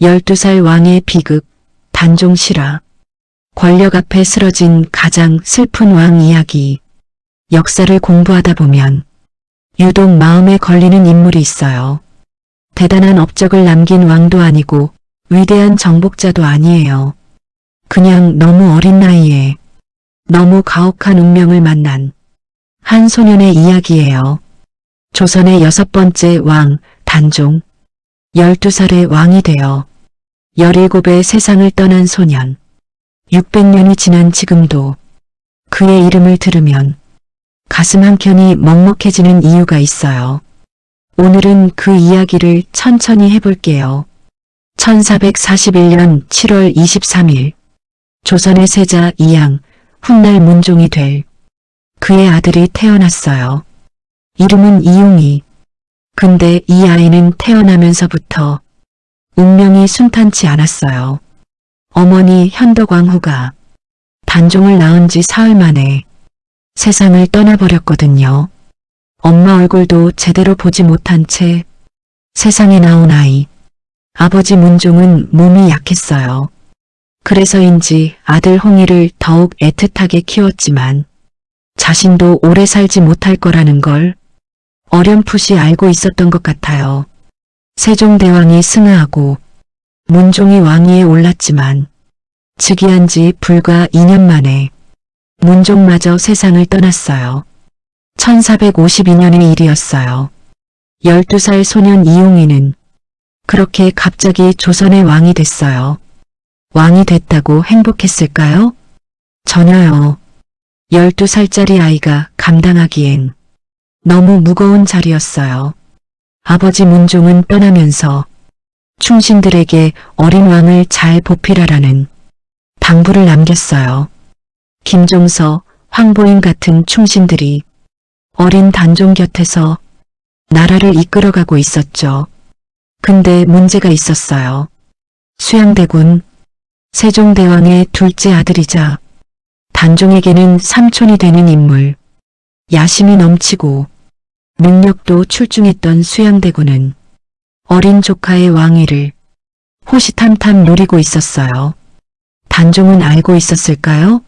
12살 왕의 비극, 단종 실화. 권력 앞에 쓰러진 가장 슬픈 왕 이야기. 역사를 공부하다 보면 유독 마음에 걸리는 인물이 있어요. 대단한 업적을 남긴 왕도 아니고 위대한 정복자도 아니에요. 그냥 너무 어린 나이에 너무 가혹한 운명을 만난 한 소년의 이야기예요. 조선의 6번째 왕 단종. 12살의 왕이 되어 17의 세상을 떠난 소년. 600년이 지난 지금도 그의 이름을 들으면 가슴 한켠이 먹먹해지는 이유가 있어요. 오늘은 그 이야기를 천천히 해볼게요. 1441년 7월 23일 조선의 세자 이양 훗날 문종이 될 그의 아들이 태어났어요. 이름은 이용이. 근데 이 아이는 태어나면서부터 운명이 순탄치 않았어요. 어머니 현덕왕후가 단종을 낳은 지 사흘 만에 세상을 떠나버렸거든요. 엄마 얼굴도 제대로 보지 못한 채 세상에 나온 아이. 아버지 문종은 몸이 약했어요. 그래서인지 아들 홍의를 더욱 애틋하게 키웠지만 자신도 오래 살지 못할 거라는 걸 어렴풋이 알고 있었던 것 같아요. 세종대왕이 승하하고 문종이 왕위에 올랐지만 즉위한 지 불과 2년 만에 문종마저 세상을 떠났어요. 1452년의 일이었어요. 12살 소년 이용이는 그렇게 갑자기 조선의 왕이 됐어요. 왕이 됐다고 행복했을까요? 전혀요. 12살짜리 아이가 감당하기엔 너무 무거운 자리였어요. 아버지 문종은 떠나면서 충신들에게 어린 왕을 잘 보필하라는 당부를 남겼어요. 김종서, 황보인 같은 충신들이 어린 단종 곁에서 나라를 이끌어가고 있었죠. 근데 문제가 있었어요. 수양대군, 세종대왕의 둘째 아들이자 단종에게는 삼촌이 되는 인물, 야심이 넘치고 능력도 출중했던 수양대군은 어린 조카의 왕위를 호시탐탐 노리고 있었어요. 단종은 알고 있었을까요?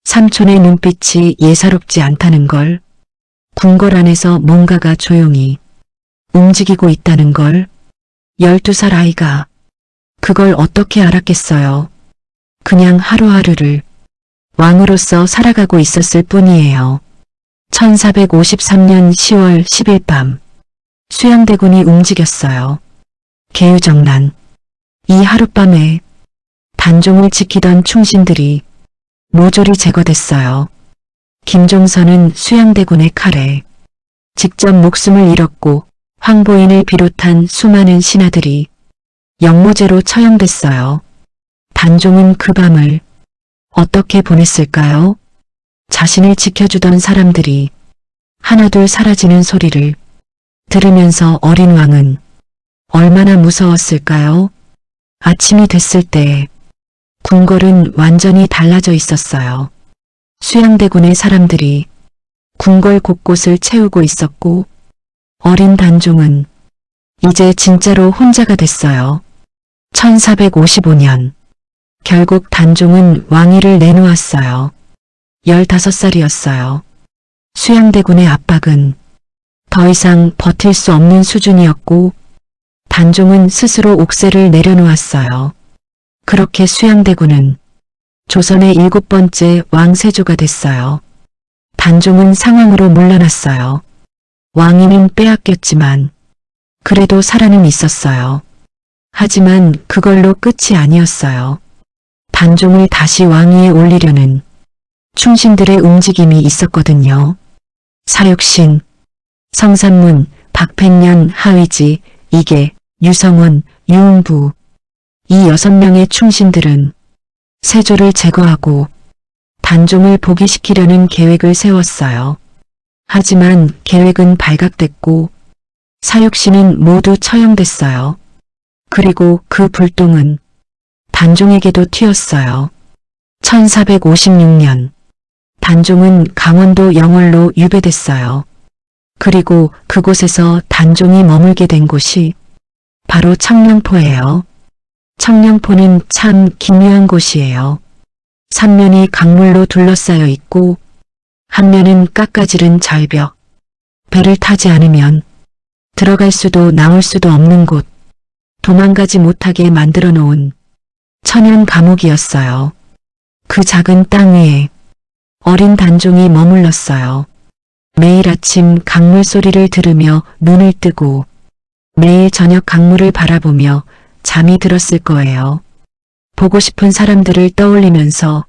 삼촌의 눈빛이 예사롭지 않다는 걸, 궁궐 안에서 뭔가가 조용히 움직이고 있다는 걸. 12살 아이가 그걸 어떻게 알았겠어요. 그냥 하루하루를 왕으로서 살아가고 있었을 뿐이에요. 1453년 10월 10일 밤 수양대군이 움직였어요. 계유정난. 이 하룻밤에 단종을 지키던 충신들이 모조리 제거됐어요. 김종서는 수양대군의 칼에 직접 목숨을 잃었고 황보인을 비롯한 수많은 신하들이 영모제로 처형됐어요. 단종은 그 밤을 어떻게 보냈을까요? 자신을 지켜주던 사람들이 하나둘 사라지는 소리를 들으면서 어린 왕은 얼마나 무서웠을까요? 아침이 됐을 때 궁궐은 완전히 달라져 있었어요. 수양대군의 사람들이 궁궐 곳곳을 채우고 있었고 어린 단종은 이제 진짜로 혼자가 됐어요. 1455년 결국 단종은 왕위를 내놓았어요. 15살이었어요. 수양대군의 압박은 더 이상 버틸 수 없는 수준이었고 단종은 스스로 옥새를 내려놓았어요. 그렇게 수양대군은 조선의 7번째 왕 세조가 됐어요. 단종은 상황으로 물러났어요. 왕위는 빼앗겼지만 그래도 살아는 있었어요. 하지만 그걸로 끝이 아니었어요. 단종을 다시 왕위에 올리려는 충신들의 움직임이 있었거든요. 사육신, 성산문, 박팽년, 하위지, 이계, 유성원, 유흥부. 이 6명의 충신들은 세조를 제거하고 단종을 복위시키려는 계획을 세웠어요. 하지만 계획은 발각됐고 사육신은 모두 처형됐어요. 그리고 그 불똥은 단종에게도 튀었어요. 1456년 단종은 강원도 영월로 유배됐어요. 그리고 그곳에서 단종이 머물게 된 곳이 바로 청룡포예요. 청령포는 참 기묘한 곳이에요. 삼면이 강물로 둘러싸여 있고 한면은 깎아지른 절벽. 배를 타지 않으면 들어갈 수도 나올 수도 없는 곳. 도망가지 못하게 만들어 놓은 천연 감옥이었어요. 그 작은 땅 위에 어린 단종이 머물렀어요. 매일 아침 강물 소리를 들으며 눈을 뜨고 매일 저녁 강물을 바라보며 잠이 들었을 거예요. 보고 싶은 사람들을 떠올리면서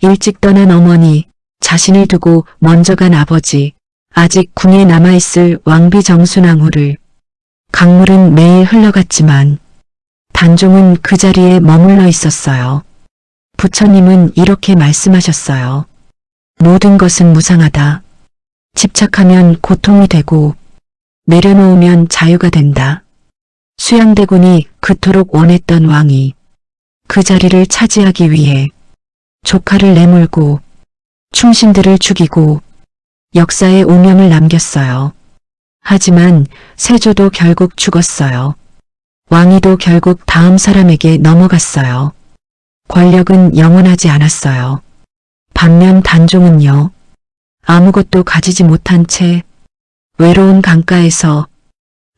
일찍 떠난 어머니, 자신을 두고 먼저 간 아버지, 아직 궁에 남아있을 왕비 정순왕후를. 강물은 매일 흘러갔지만 단종은 그 자리에 머물러 있었어요. 부처님은 이렇게 말씀하셨어요. 모든 것은 무상하다. 집착하면 고통이 되고 내려놓으면 자유가 된다. 수양대군이 그토록 원했던 왕이 그 자리를 차지하기 위해 조카를 내몰고 충신들을 죽이고 역사에 오명을 남겼어요. 하지만 세조도 결국 죽었어요. 왕위도 결국 다음 사람에게 넘어갔어요. 권력은 영원하지 않았어요. 반면 단종은요. 아무것도 가지지 못한 채 외로운 강가에서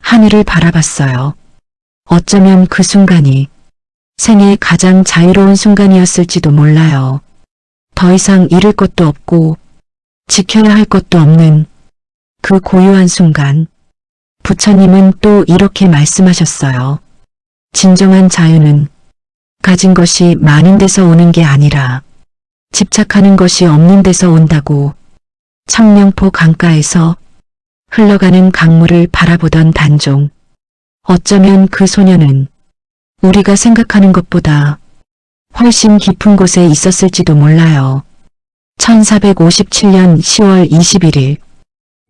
하늘을 바라봤어요. 어쩌면 그 순간이 생애 가장 자유로운 순간이었을지도 몰라요. 더 이상 잃을 것도 없고 지켜야 할 것도 없는 그 고요한 순간. 부처님은 또 이렇게 말씀하셨어요. 진정한 자유는 가진 것이 많은 데서 오는 게 아니라 집착하는 것이 없는 데서 온다고. 청령포 강가에서 흘러가는 강물을 바라보던 단종. 어쩌면 그 소녀는 우리가 생각하는 것보다 훨씬 깊은 곳에 있었을지도 몰라요. 1457년 10월 21일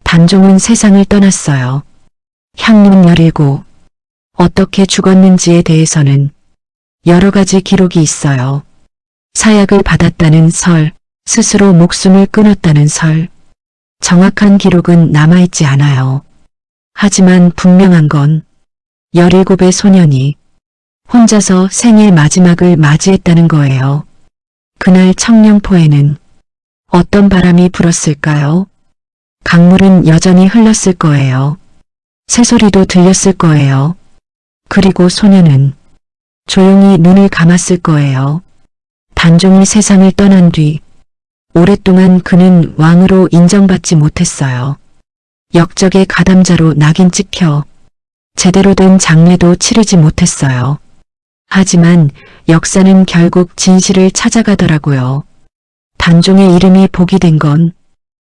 단종은 세상을 떠났어요. 향년 17. 어떻게 죽었는지에 대해서는 여러 가지 기록이 있어요. 사약을 받았다는 설, 스스로 목숨을 끊었다는 설. 정확한 기록은 남아있지 않아요. 하지만 분명한 건 17의 소년이 혼자서 생의 마지막을 맞이했다는 거예요. 그날 청령포에는 어떤 바람이 불었을까요? 강물은 여전히 흘렀을 거예요. 새소리도 들렸을 거예요. 그리고 소녀는 조용히 눈을 감았을 거예요. 단종이 세상을 떠난 뒤 오랫동안 그는 왕으로 인정받지 못했어요. 역적의 가담자로 낙인 찍혀 제대로 된 장례도 치르지 못했어요. 하지만 역사는 결국 진실을 찾아가더라고요. 단종의 이름이 복이된 건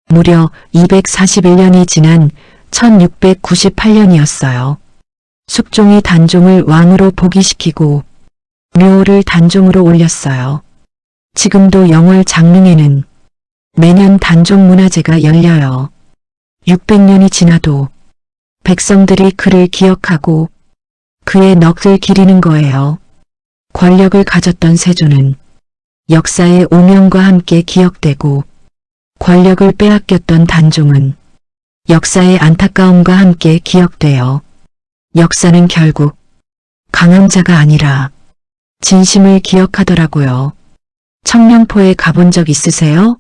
무려 241년이 지난 1698년이었어요. 숙종이 단종을 왕으로 복위시키고 묘호를 단종으로 올렸어요. 지금도 영월 장릉에는 매년 단종 문화제가 열려요. 600년이 지나도 백성들이 그를 기억하고 그의 넋을 기리는 거예요. 권력을 가졌던 세조는 역사의 오명과 함께 기억되고 권력을 빼앗겼던 단종은 역사의 안타까움과 함께 기억돼요. 역사는 결국 강한 자가 아니라 진심을 기억하더라고요. 청령포에 가본 적 있으세요?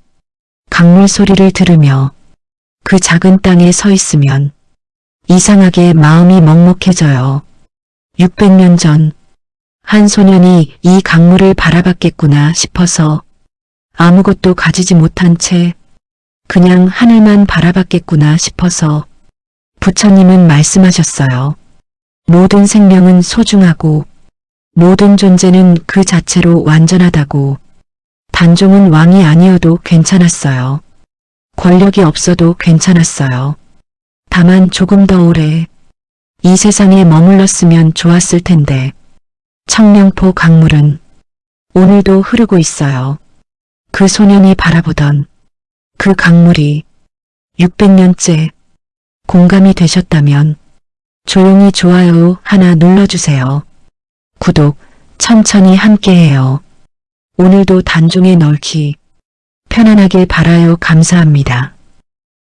강물 소리를 들으며 그 작은 땅에 서 있으면 이상하게 마음이 먹먹해져요. 600년 전 한 소년이 이 강물을 바라봤겠구나 싶어서 아무것도 가지지 못한 채 그냥 하늘만 바라봤겠구나 싶어서. 부처님은 말씀하셨어요. 모든 생명은 소중하고 모든 존재는 그 자체로 완전하다고. 단종은 왕이 아니어도 괜찮았어요. 권력이 없어도 괜찮았어요. 다만 조금 더 오래 이 세상에 머물렀으면 좋았을 텐데. 청령포 강물은 오늘도 흐르고 있어요. 그 소년이 바라보던 그 강물이 600년째 공감이 되셨다면 조용히 좋아요 하나 눌러주세요. 구독 천천히 함께해요. 오늘도 단종의 넋이 편안하길 바라요. 감사합니다.